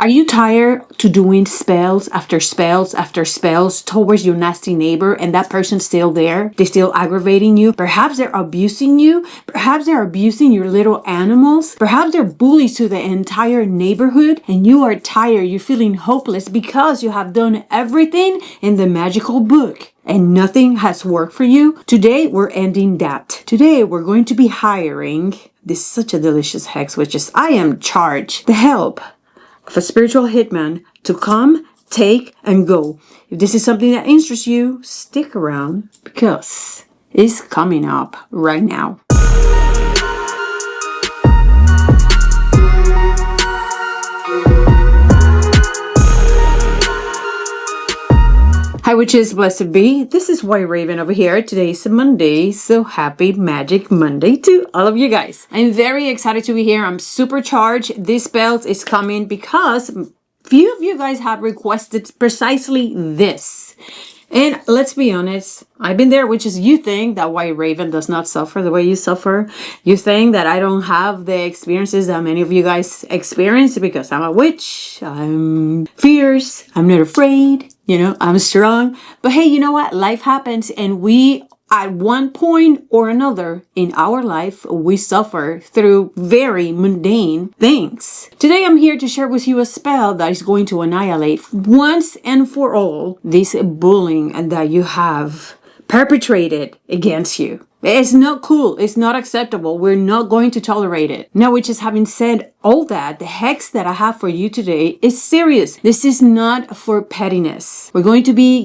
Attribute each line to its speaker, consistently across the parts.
Speaker 1: Are you tired to doing spells after spells after spells towards your nasty neighbor and that person's still there? They're still aggravating you. Perhaps they're abusing you. Perhaps they're abusing your little animals. Perhaps they're bullies to the entire neighborhood and you are tired. You're feeling hopeless because you have done everything in the magical book and nothing has worked for you. Today, we're ending that. Today, we're going to be hiring, this is such a delicious hex, which is I am charged, the help of a spiritual hitman to come, take, and go. If this is something that interests you, stick around because it's coming up right now. Hi witches, blessed be. This is White Raven over here. Today's Monday, so happy Magic Monday to all of you guys. I'm very excited to be here. I'm supercharged. This spell is coming because few of you guys have requested precisely this. And let's be honest, I've been there, which is you think that White Raven does not suffer the way you suffer. You think that I don't have the experiences that many of you guys experience because I'm a witch, I'm fierce, I'm not afraid. You know, I'm strong. But hey, you know what? Life happens and we, at one point or another in our life, we suffer through very mundane things. Today, I'm here to share with you a spell that is going to annihilate once and for all this bullying that you have perpetrated against you. It's not cool. It's not acceptable. We're not going to tolerate it. Now, which is having said all that, the hex that I have for you today is serious. This is not for pettiness. We're going to be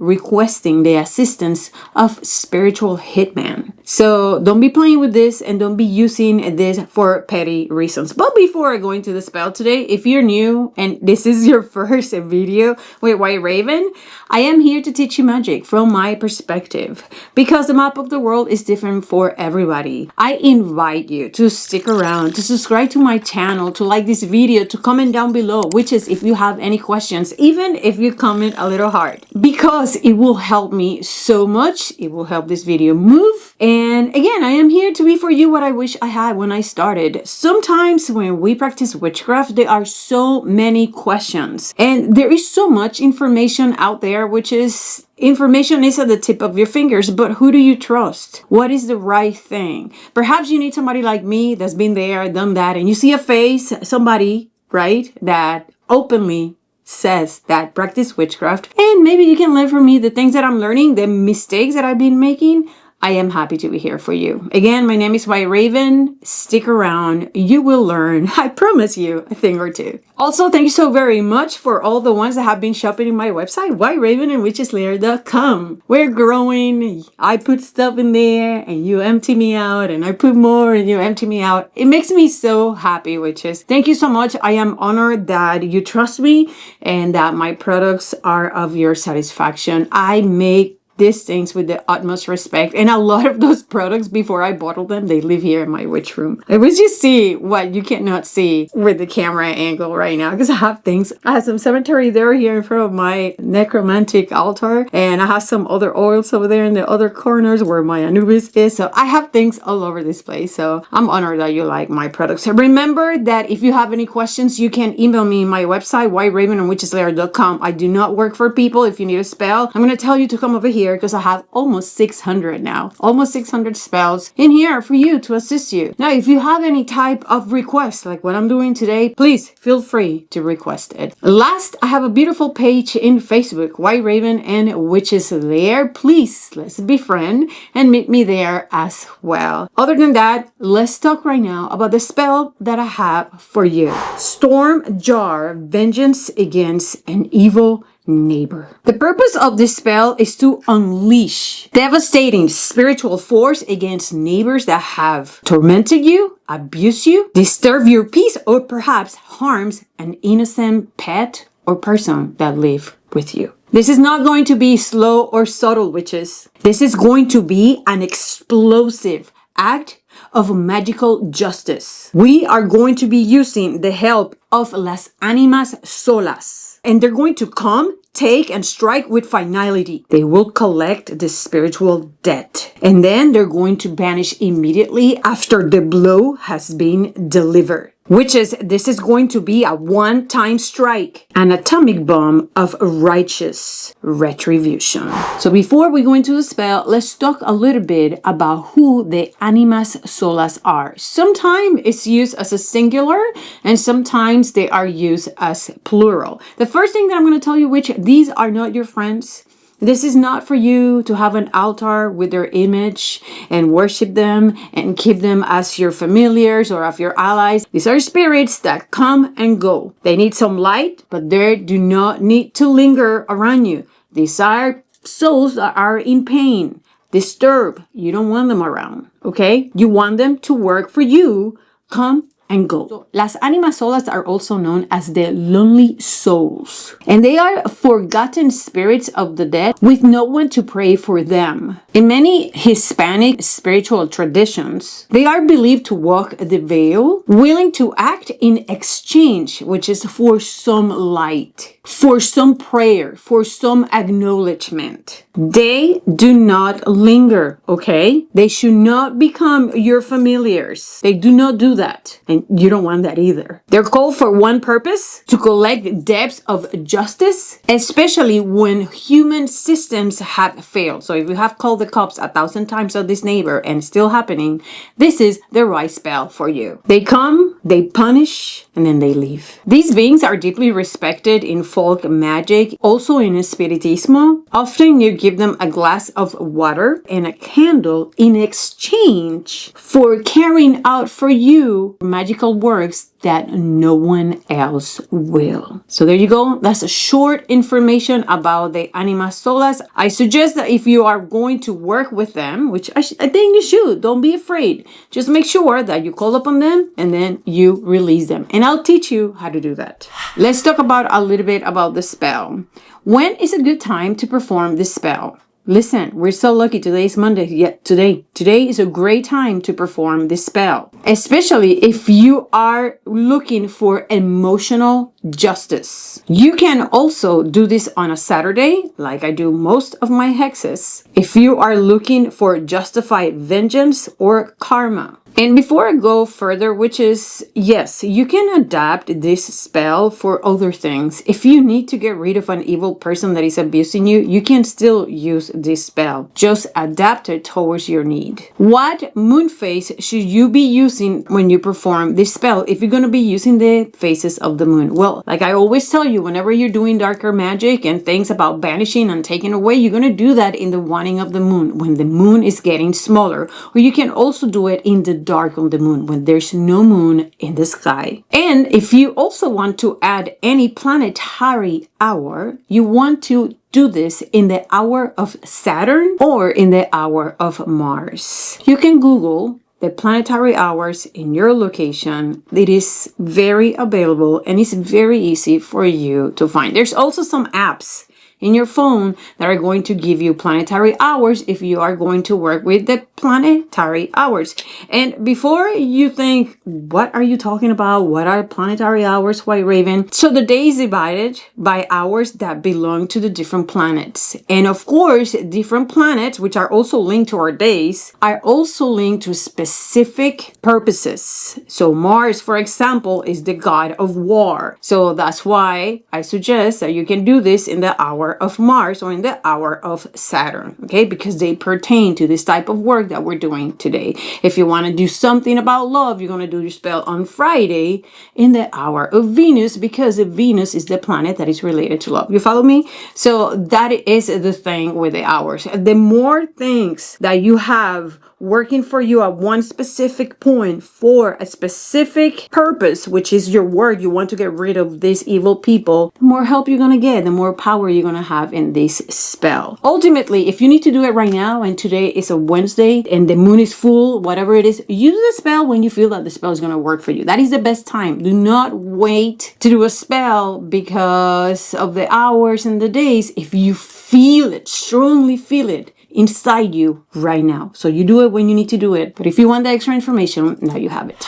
Speaker 1: requesting the assistance of spiritual hitman. So don't be playing with this and don't be using this for petty reasons. But before I go into the spell today, if you're new and this is your first video with White Raven, I am here to teach you magic from my perspective because the map of the world is different for everybody. I invite you to stick around, to subscribe to my channel, to like this video, to comment down below, which is if you have any questions, even if you comment a little hard, because it will help me so much. It will help this video move. And again, I am here to be for you what I wish I had when I started. Sometimes when we practice witchcraft, there are so many questions and there is so much information out there, which is information is at the tip of your fingers, but who do you trust? What is the right thing? Perhaps you need somebody like me that's been there, done that, and you see a face, somebody, right, that openly says that practice witchcraft, and maybe you can learn from me the things that I'm learning, the mistakes that I've been making. I am happy to be here for you. Again, my name is White Raven. Stick around. You will learn, I promise you, a thing or two. Also, thank you so very much for all the ones that have been shopping in my website, whiteravenandwitcheslayer.com. We're growing. I put stuff in there and you empty me out and I put more and you empty me out. It makes me so happy, witches. Thank you so much. I am honored that you trust me and that my products are of your satisfaction. I make these things with the utmost respect, and a lot of those products, before I bottle them, they live here in my witch room. I wish you see what you cannot see with the camera angle right now, because I have things. I have some cemetery there here in front of my necromantic altar, and I have some other oils over there in the other corners where my Anubis is. So I have things all over this place. So I'm honored that you like my products. So remember that if you have any questions, you can email me my website, whiteravenandwitcheslayer.com. I do not work for people. If you need a spell, I'm going to tell you to come over here, because I have almost 600 now, almost 600 spells in here for you to assist you. Now, if you have any type of request like what I'm doing today, please feel free to request it. Last, I have a beautiful page in Facebook, White Raven and Witches Lair. Please, let's befriend and meet me there as well. Other than that, let's talk right now about the spell that I have for you. Storm Jar, Vengeance Against an Evil Neighbor. The purpose of this spell is to unleash devastating spiritual force against neighbors that have tormented you, abused you, disturbed your peace, or perhaps harms an innocent pet or person that live with you. This is not going to be slow or subtle, witches. This is going to be an explosive act of magical justice. We are going to be using the help of Las Animas Solas, and they're going to come, take, and strike with finality. They will collect the spiritual debt, and then they're going to vanish immediately after the blow has been delivered. Witches, this is going to be a one-time strike, an atomic bomb of righteous retribution. So before we go into the spell, let's talk a little bit about who the animas solas are. Sometimes it's used as a singular, and sometimes they are used as plural. The first thing that I'm going to tell you, which these are not your friends. This is not for you to have an altar with their image and worship them and keep them as your familiars or of your allies. These are spirits that come and go. They need some light, but they do not need to linger around you. These are souls that are in pain, disturbed. You don't want them around, okay? You want them to work for you. Come and go. So, las animas solas are also known as the lonely souls, and they are forgotten spirits of the dead with no one to pray for them. In many Hispanic spiritual traditions, they are believed to walk the veil, willing to act in exchange, which is for some light, for some prayer, for some acknowledgement. They do not linger, okay? They should not become your familiars. They do not do that. And you don't want that either. They're called for one purpose, to collect debts of justice, especially when human systems have failed. So if you have called the cops 1,000 times on this neighbor and it's still happening, this is the right spell for you. They come, they punish, and then they leave. These beings are deeply respected in folk magic, also in Spiritismo. Often you give them a glass of water and a candle in exchange for carrying out for you magical works that no one else will. So there you go. That's a short information about the animas solas. I suggest that if you are going to work with them, which I think you should, don't be afraid. Just make sure that you call upon them and then you release them. And I'll teach you how to do that. Let's talk about a little bit about the spell. When is a good time to perform this spell? Listen, we're so lucky. Today is Monday. Today is a great time to perform this spell, especially if you are looking for emotional justice. You can also do this on a Saturday, like I do most of my hexes, if you are looking for justified vengeance or karma. And before I go further, which is, yes, you can adapt this spell for other things. If you need to get rid of an evil person that is abusing you, you can still use this spell. Just adapt it towards your need. What moon phase should you be using when you perform this spell if you're going to be using the phases of the moon? Well, like I always tell you, whenever you're doing darker magic and things about banishing and taking away, you're going to do that in the waning of the moon, when the moon is getting smaller. Or you can also do it in the dark on the moon, when there's no moon in the sky. And if you also want to add any planetary hour, you want to do this in the hour of Saturn or in the hour of Mars. You can Google the planetary hours in your location. It is very available and it's very easy for you to find. There's also some apps in your phone that are going to give you planetary hours if you are going to work with the planetary hours. And before you think, what are you talking about? What are planetary hours, White Raven? So the day is divided by hours that belong to the different planets. And of course, different planets, which are also linked to our days, are also linked to specific purposes. So Mars, for example, is the god of war. So that's why I suggest that you can do this in the hour of Mars or in the hour of Saturn, okay? Because they pertain to this type of work that we're doing today. If you want to do something about love, you're going to do your spell on Friday in the hour of Venus, because Venus is the planet that is related to love. You follow me? So that is the thing with the hours. The more things that you have working for you at one specific point for a specific purpose, which is your work, you want to get rid of these evil people, the more help you're going to get, the more power you're going to have in this spell. Ultimately, if you need to do it right now, and today is a Wednesday and the moon is full, whatever it is, use the spell when you feel that the spell is going to work for you. That is the best time. Do not wait to do a spell because of the hours and the days. If you feel it, strongly feel it inside you right now. So you do it when you need to do it. But if you want the extra information, now you have it.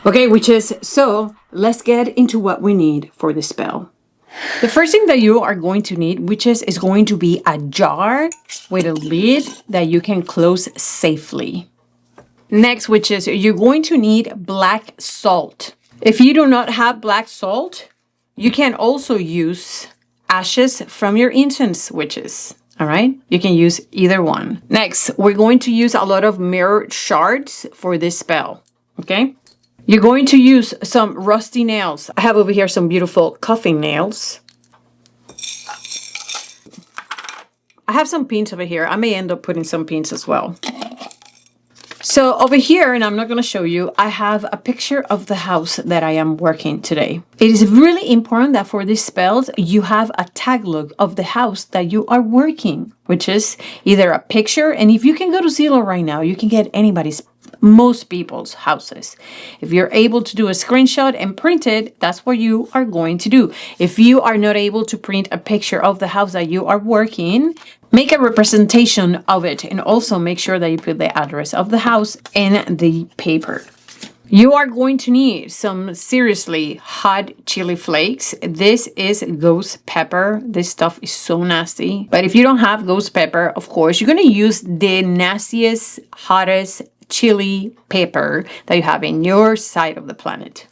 Speaker 1: Okay, witches, so let's get into what we need for the spell. The first thing that you are going to need, witches, is going to be a jar with a lid that you can close safely. Next, witches, you're going to need black salt. If you do not have black salt, you can also use ashes from your incense witches. All right, you can use either one. Next, we're going to use a lot of mirror shards for this spell. Okay, you're going to use some rusty nails. I have over here some beautiful coffin nails. I have some pins over here. I may end up putting some pins as well. So over here, and I'm not going to show you, I have a picture of the house that I am working today. It is really important that for these spells, you have a tag log of the house that you are working, which is either a picture, and if you can go to Zillow right now, you can get most people's houses. If you're able to do a screenshot and print it, that's what you are going to do. If you are not able to print a picture of the house that you are working, make a representation of it and also make sure that you put the address of the house in the paper. You are going to need some seriously hot chili flakes. This is ghost pepper. This stuff is so nasty. But if you don't have ghost pepper, of course, you're going to use the nastiest, hottest chili pepper that you have in your side of the planet.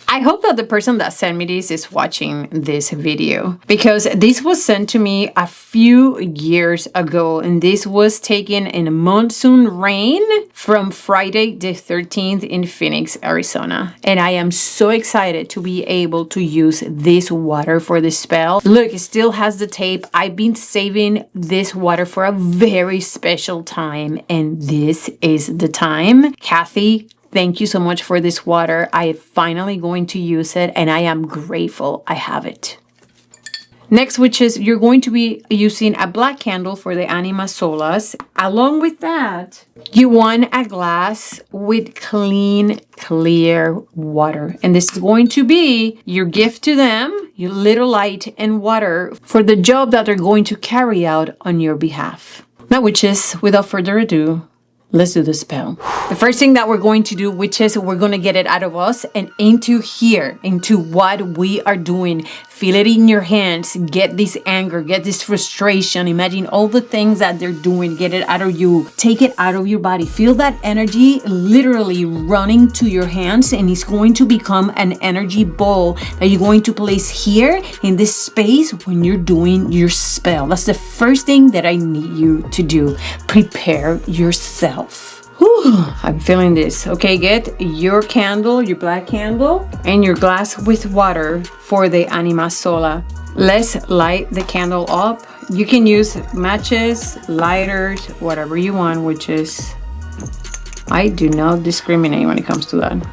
Speaker 1: I hope that the person that sent me this is watching this video, because this was sent to me a few years ago, and this was taken in monsoon rain from Friday the 13th in Phoenix, Arizona. And I am so excited to be able to use this water for the spell. Look, it still has the tape. I've been saving this water for a very special time, and this is the time. Kathy, thank you so much for this water. I am finally going to use it, and I am grateful I have it. Next, which is you're going to be using a black candle for the Anima Solas. Along with that, you want a glass with clean, clear water. And this is going to be your gift to them, your little light and water for the job that they're going to carry out on your behalf. Now, witches, without further ado, let's do the spell. The first thing that we're going to do, which is we're going to get it out of us and into here, into what we are doing. Feel it in your hands. Get this anger, get this frustration. Imagine all the things that they're doing. Get it out of you. Take it out of your body. Feel that energy literally running to your hands, and it's going to become an energy ball that you're going to place here in this space when you're doing your spell. That's the first thing that I need you to do. Prepare yourself. Whew, I'm feeling this. Okay, get your candle, your black candle, and your glass with water for the Anima Sola. Let's light the candle up. You can use matches, lighters, whatever you want, which is, I do not discriminate when it comes to that.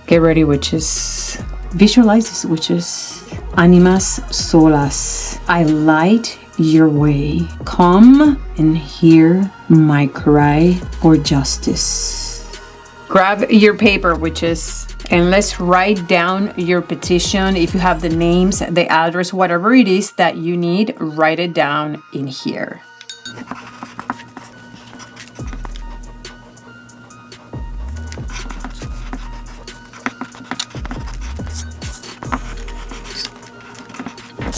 Speaker 1: Get ready, witches. Visualize this, witches. Animas Solas. I light your way. Come and hear my cry for justice. Grab your paper, witches, and let's write down your petition. If you have the names, the address, whatever it is that you need, write it down in here.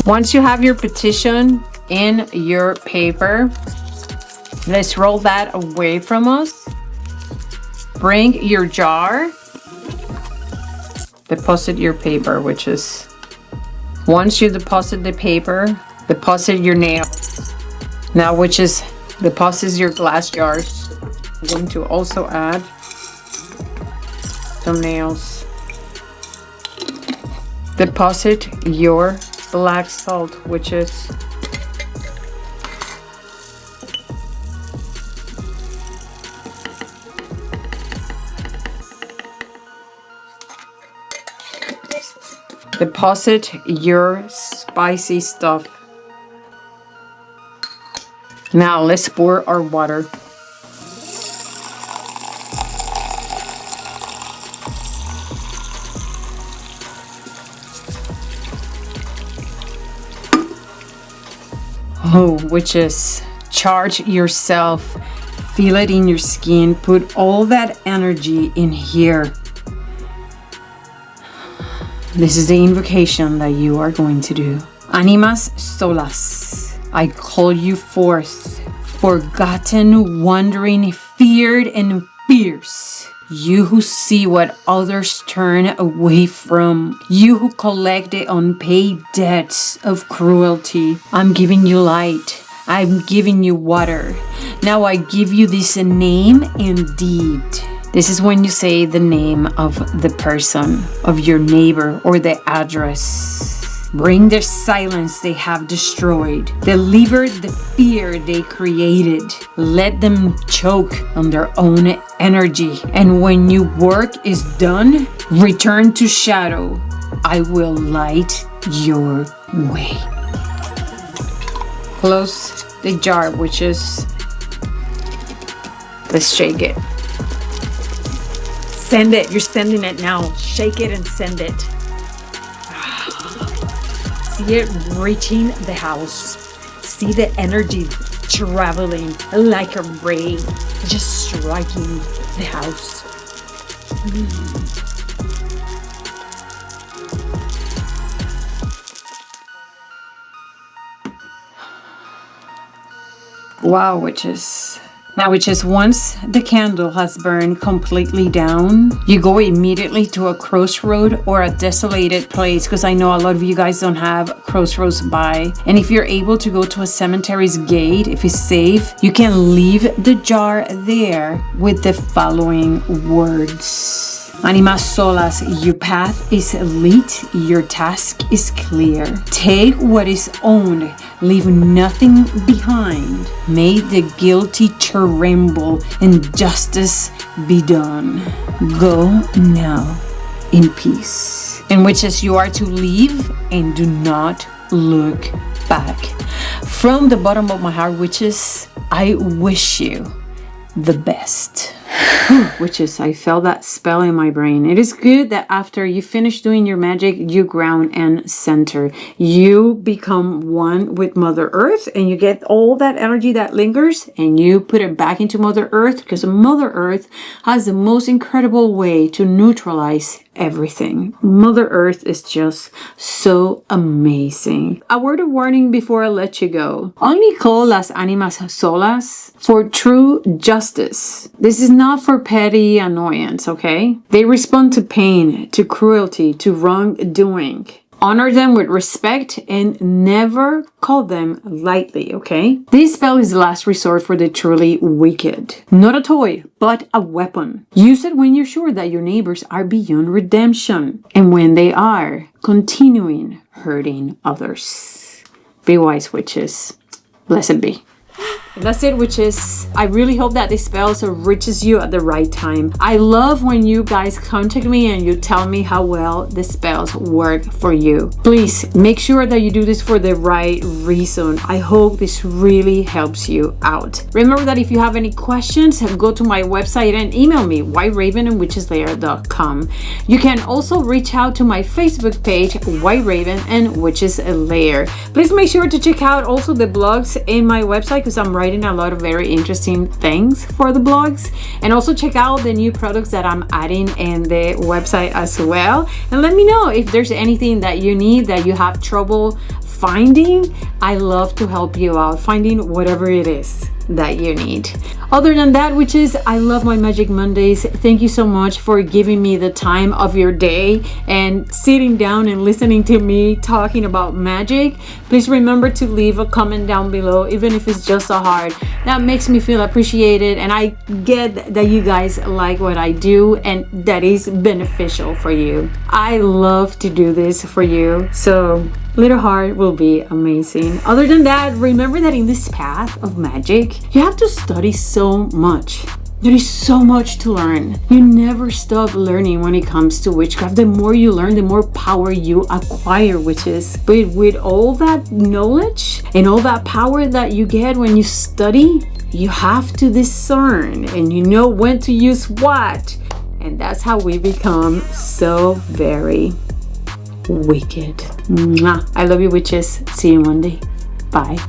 Speaker 1: Once you have your petition in your paper, let's roll that away from us. Bring your jar. Deposit your paper, which is, once you deposit the paper, deposit your nails. Now, which is, deposit your glass jars. I'm going to also add some nails. Deposit your black salt, which is, deposit your spicy stuff. Now let's pour our water. Oh, witches, charge yourself. Feel it in your skin. Put all that energy in here. This is the invocation that you are going to do. Animas Solas, I call you forth, forgotten, wandering, feared, and fierce. You who see what others turn away from. You who collect the unpaid debts of cruelty. I'm giving you light. I'm giving you water. Now I give you this name and deed. This is when you say the name of the person, of your neighbor, or the address. Bring the silence they have destroyed. Deliver the fear they created. Let them choke on their own energy. And when your work is done, return to shadow. I will light your way. Close the jar, witches. Let's shake it. Send it. You're sending it now. Shake it and send it. See it reaching the house. See the energy traveling like a ray, just striking the house. Wow, witches. Now, witches, once the candle has burned completely down, you go immediately to a crossroad or a desolated place, because I know a lot of you guys don't have crossroads by. And if you're able to go to a cemetery's gate, if it's safe, you can leave the jar there with the following words. Animas solas, your path is lit, your task is clear. Take what is owned, leave nothing behind. May the guilty tremble and justice be done. Go now in peace. In which as you are to leave and do not look back. From the bottom of my heart, witches, I wish you the best. Witches, I felt that spell in my brain. It is good that after you finish doing your magic, you ground and center. You become one with Mother Earth, and you get all that energy that lingers and you put it back into Mother Earth, because Mother Earth has the most incredible way to neutralize everything. Mother Earth is just so amazing. A word of warning before I let you go. Only call las animas solas for true justice. This is not for petty annoyance, okay? They respond to pain, to cruelty, to wrongdoing. Honor them with respect and never call them lightly, okay? This spell is the last resort for the truly wicked. Not a toy, but a weapon. Use it when you're sure that your neighbors are beyond redemption, and when they are continuing hurting others. Be wise, witches. Blessed be. And that's it, witches. I really hope that this spell reaches you at the right time. I love when you guys contact me and you tell me how well the spells work for you. Please make sure that you do this for the right reason. I hope this really helps you out. Remember that if you have any questions, go to my website and email me, whiteravenandwitcheslair.com. You can also reach out to my Facebook page, White Raven and Witches Lair. Please make sure to check out also the blogs in my website, because I'm writing a lot of very interesting things for the blogs. And also check out the new products that I'm adding in the website as well. And let me know if there's anything that you need, that you have trouble finding. I love to help you out finding whatever it is that you need. Other than that, witches, I love my Magic Mondays. Thank you so much for giving me the time of your day and sitting down and listening to me talking about magic. Please remember to leave a comment down below, even if it's just a heart. That makes me feel appreciated, and I get that you guys like what I do and that is beneficial for you. I love to do this for you, so little heart will be amazing. Other than that, remember that in this path of magic, you have to study so much. There is so much to learn. You never stop learning when it comes to witchcraft. The more you learn, the more power you acquire, witches. But with all that knowledge and all that power that you get when you study, you have to discern and you know when to use what. And that's how we become so very wicked. Mwah. I love you, witches. See you Monday. Bye.